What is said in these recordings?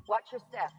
Watch your step.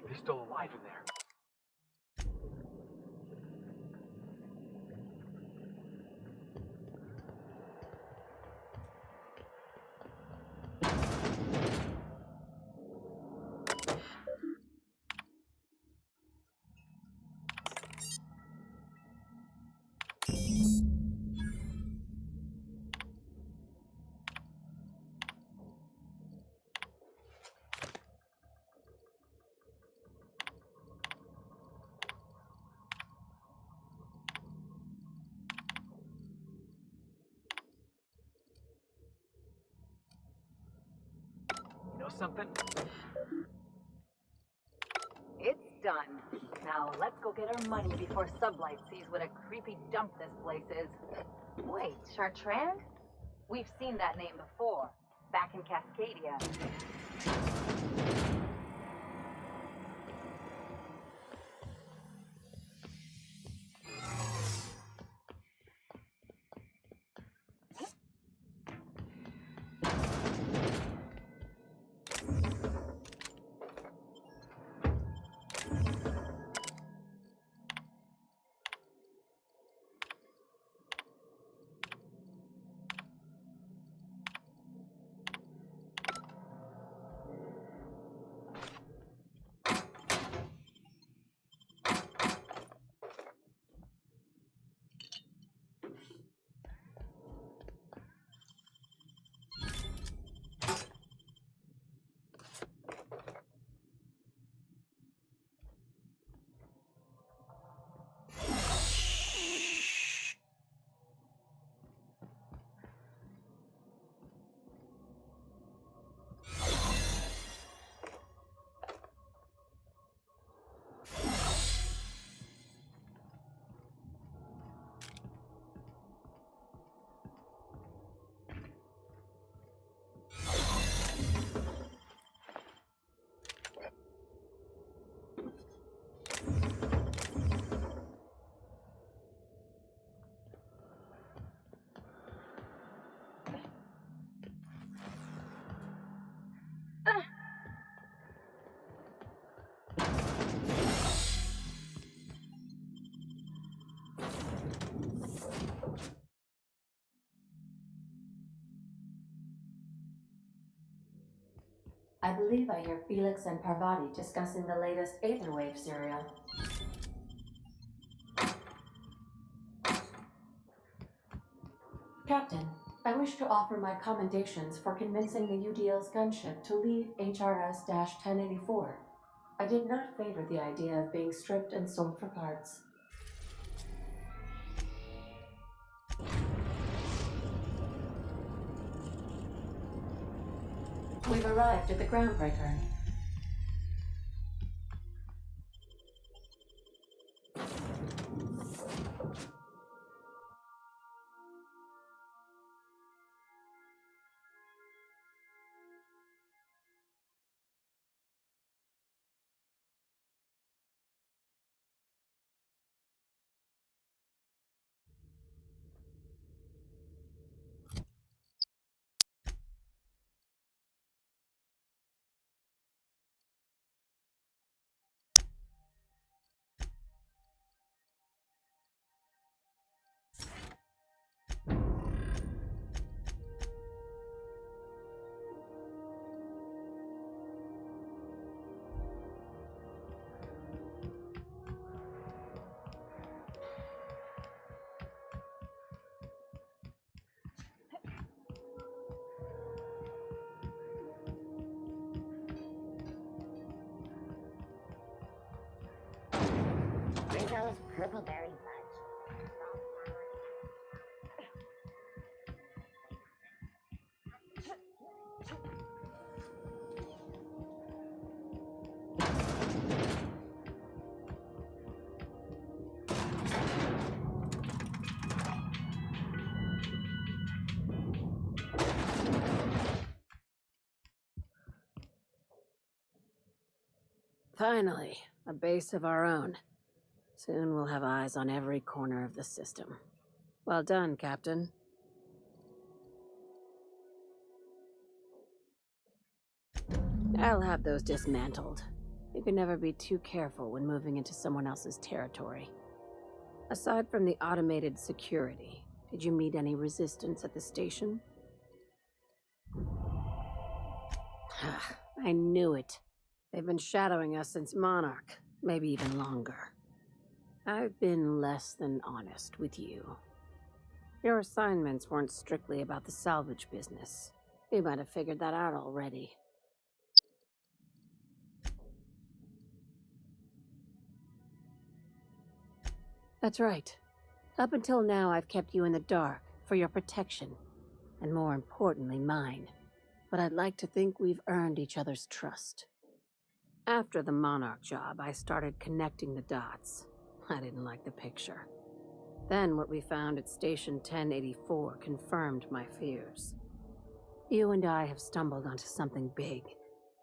He's still alive in there. You know something? It's done. Now let's go get our money before Sublight sees what a creepy dump this place is. Wait, Chartrand? We've seen that name before, back in Cascadia. I believe I hear Felix and Parvati discussing the latest Aetherwave serial. Captain, I wish to offer my commendations for convincing the UDL's gunship to leave HRS-1084. I did not favor the idea of being stripped and sold for parts. We've arrived at the groundbreaker. those purple-berry buds. Finally, a base of our own. Soon we'll have eyes on every corner of the system. Well done, Captain. I'll have those dismantled. You can never be too careful when moving into someone else's territory. Aside from the automated security, did you meet any resistance at the station? I knew it. They've been shadowing us since Monarch, maybe even longer. I've been less than honest with you. Your assignments weren't strictly about the salvage business. You might have figured that out already. That's right. Up until now, I've kept you in the dark for your protection, and more importantly, mine. But I'd like to think we've earned each other's trust. After the Monarch job, I started connecting the dots. I didn't like the picture. Then what we found at Station 1084 confirmed my fears. You and I have stumbled onto something big,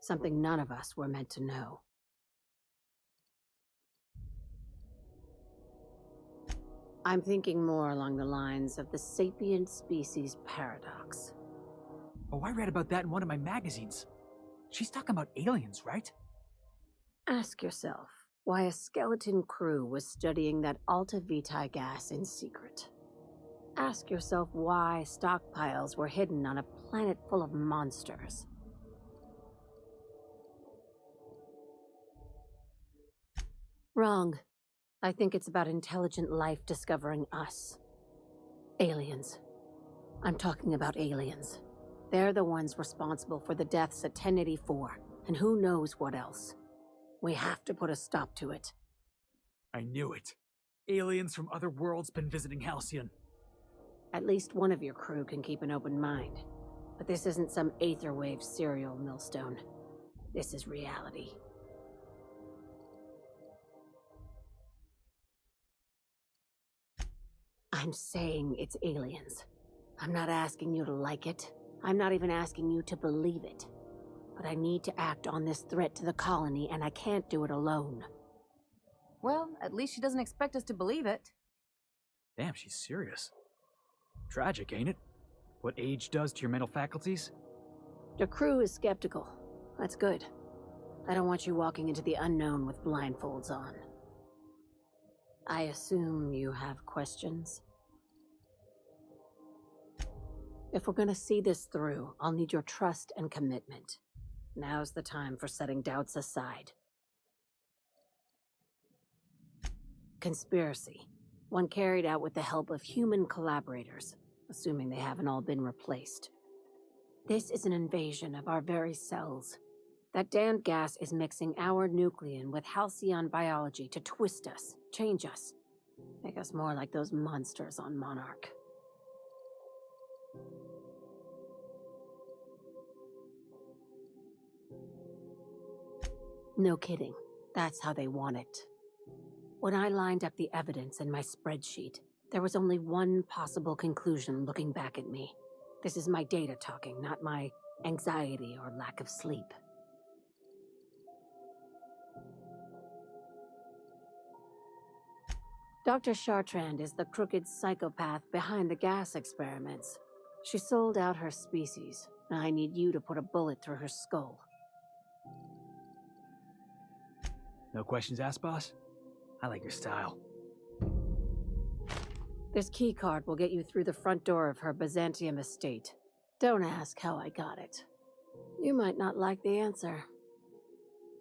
something none of us were meant to know. I'm thinking more along the lines of the sapient species paradox. Oh, I read about that in one of my magazines. She's talking about aliens, right? Ask yourself why a skeleton crew was studying that Alta Vitae gas in secret. Ask yourself why stockpiles were hidden on a planet full of monsters. Wrong. I think it's about intelligent life discovering us. Aliens. I'm talking about aliens. They're the ones responsible for the deaths at 1084, and who knows what else. We have to put a stop to it. I knew it. Aliens from other worlds been visiting Halcyon. At least one of your crew can keep an open mind. But this isn't some Aetherwave serial millstone. This is reality. I'm saying it's aliens. I'm not asking you to like it. I'm not even asking you to believe it. But I need to act on this threat to the colony, and I can't do it alone. Well, at least she doesn't expect us to believe it. Damn, she's serious. Tragic, ain't it? What age does to your mental faculties? The crew is skeptical. That's good. I don't want you walking into the unknown with blindfolds on. I assume you have questions? If we're gonna see this through, I'll need your trust and commitment. Now's the time for setting doubts aside. Conspiracy. One carried out with the help of human collaborators, assuming they haven't all been replaced. This is an invasion of our very cells. That damned gas is mixing our nucleon with halcyon biology to twist us, change us, make us more like those monsters on Monarch. No kidding. That's how they want it. When I lined up the evidence in my spreadsheet, there was only one possible conclusion looking back at me. This is my data talking, not my anxiety or lack of sleep. Dr. Chartrand is the crooked psychopath behind the gas experiments. She sold out her species, and I need you to put a bullet through her skull. No questions asked, boss? I like your style. This keycard will get you through the front door of her Byzantium estate. Don't ask how I got it. You might not like the answer.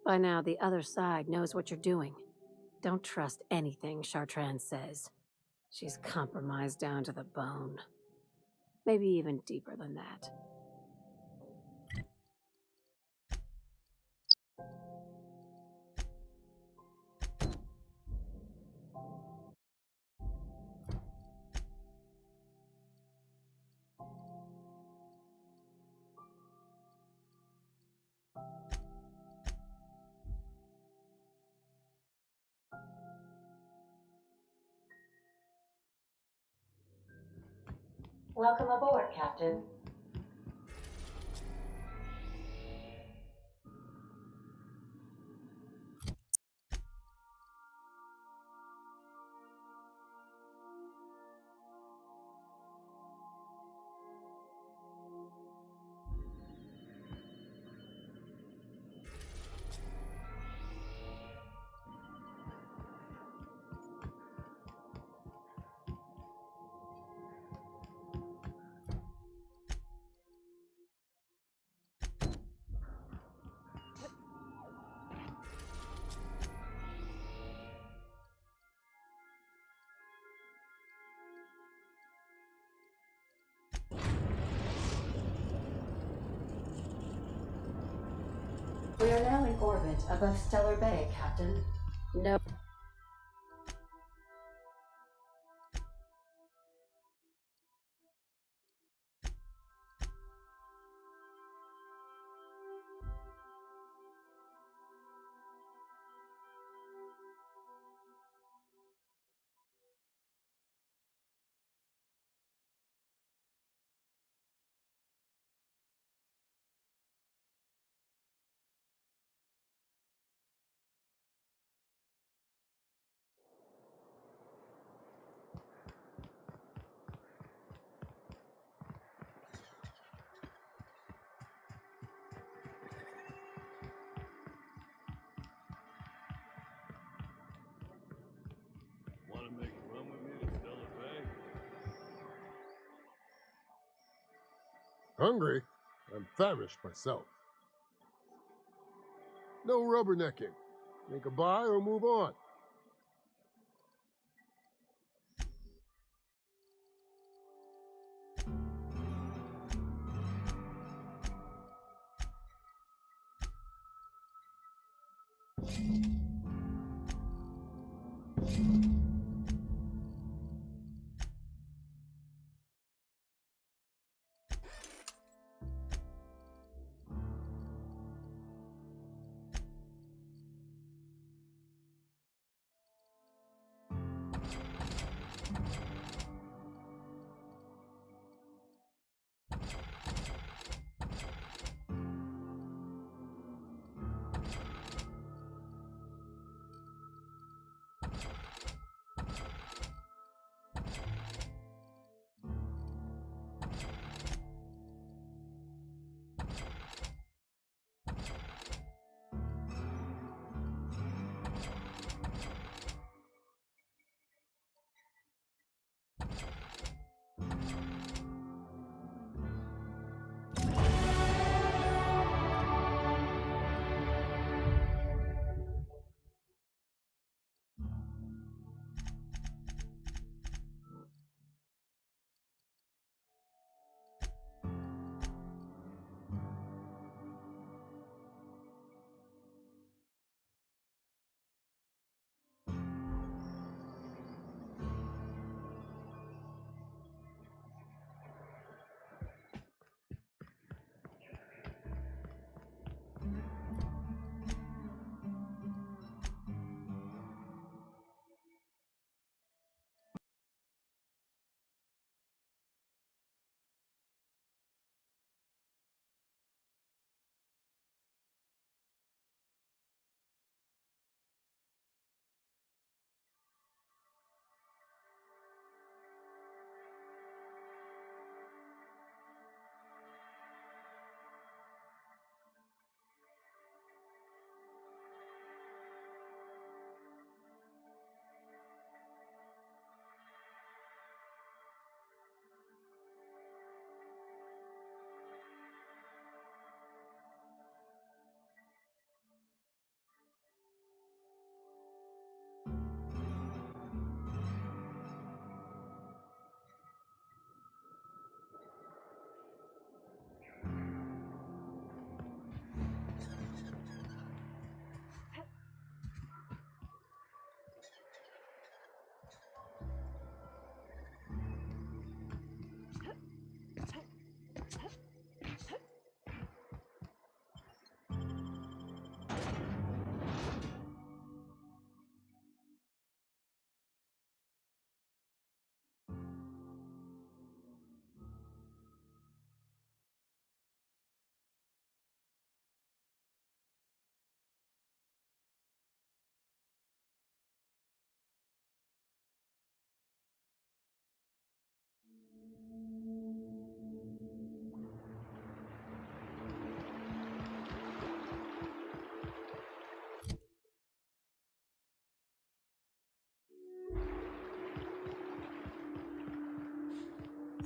By now, the other side knows what you're doing. Don't trust anything Chartrand says. She's compromised down to the bone. Maybe even deeper than that. Welcome aboard, Captain. We are now in orbit above Stellar Bay, Captain. Nope. Want to make a run with me to Stellar Bay? Hungry? I'm famished myself. No rubbernecking. Make a buy or move on.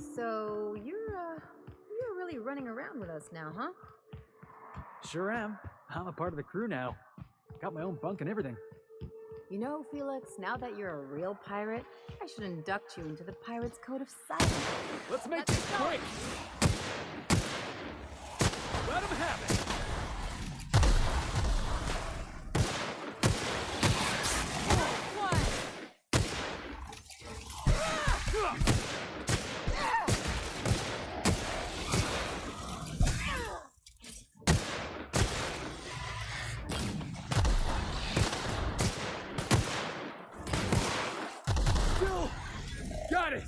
So you're really running around with us now, huh? Sure am. I'm a part of the crew now. Got my own bunk and everything. You know, Felix, now that you're a real pirate, I should induct you into the Pirates' Code of Silence. Let's make this quick! Let him have it! Got it!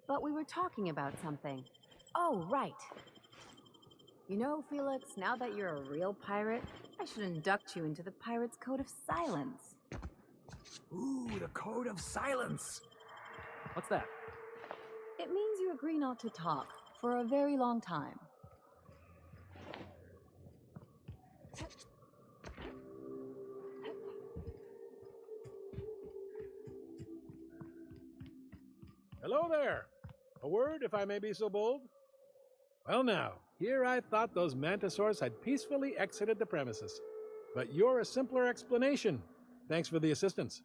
But we were talking about something. Oh, right. You know, Felix, now that you're a real pirate, I should induct you into the Pirates' Code of Silence. Ooh, the Code of Silence! What's that? It means you agree not to talk for a very long time. Hello there. A word, if I may be so bold? Well now, here I thought those mantisaurs had peacefully exited the premises. But you're a simpler explanation. Thanks for the assistance.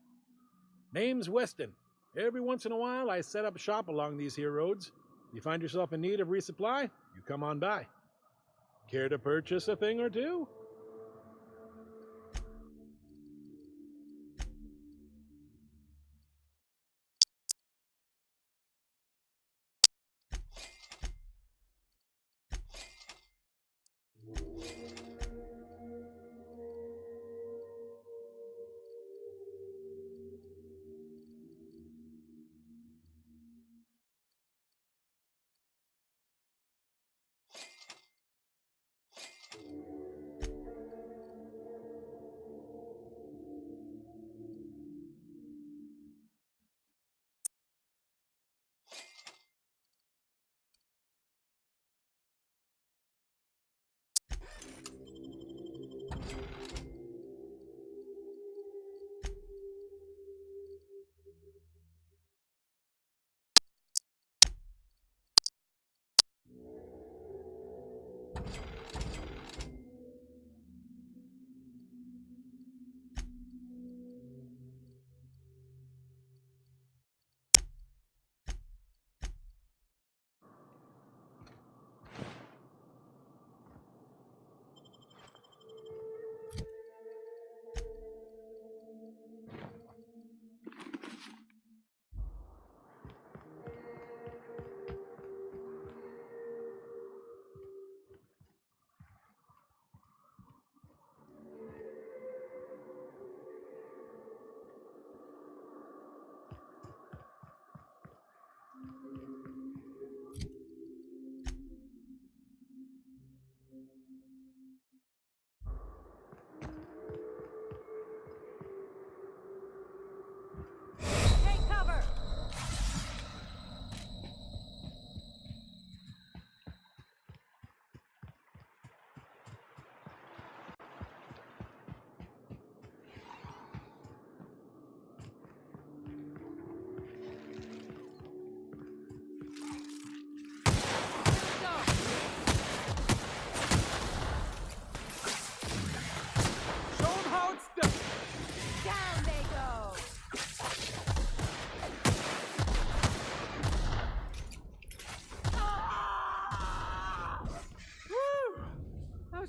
Name's Weston. Every once in a while I set up shop along these here roads. You find yourself in need of resupply, you come on by. Care to purchase a thing or two?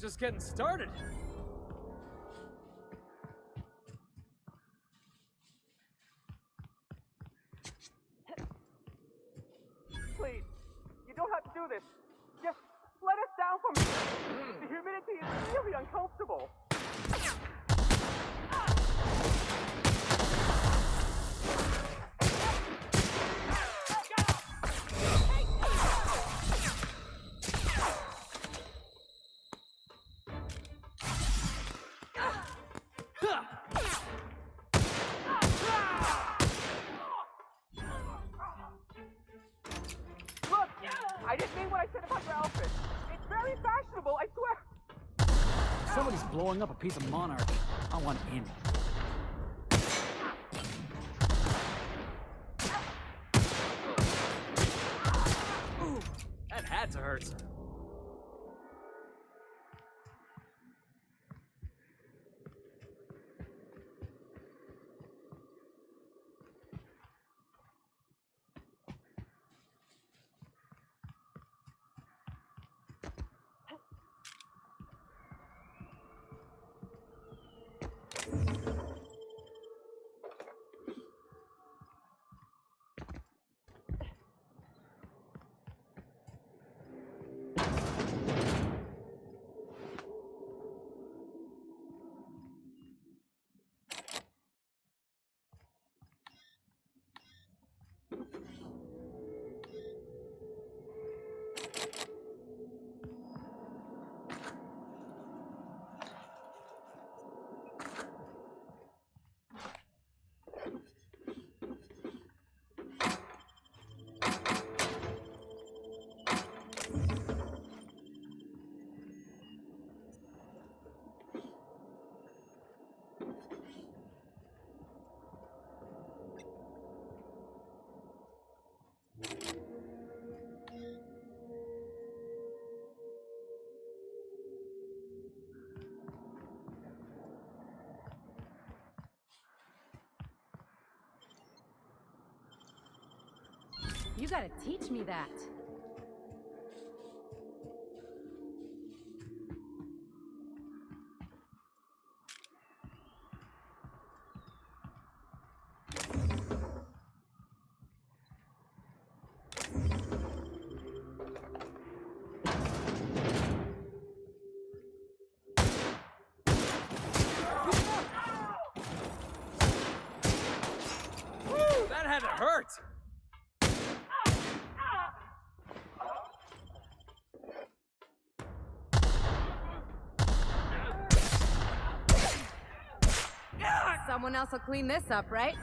Just getting started. Please, you don't have to do this. Just let us down from here. The humidity is really uncomfortable. I didn't mean what I said about your outfit. It's very fashionable, I swear. Somebody's blowing up a piece of Monarch. I want in. hurts. You gotta teach me that. Woo! That had to hurt! Someone else will clean this up, right?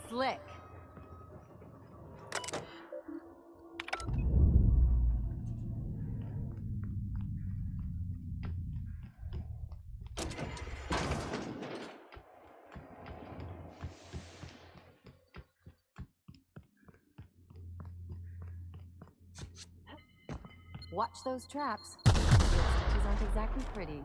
Slick. Watch those traps. These aren't exactly pretty.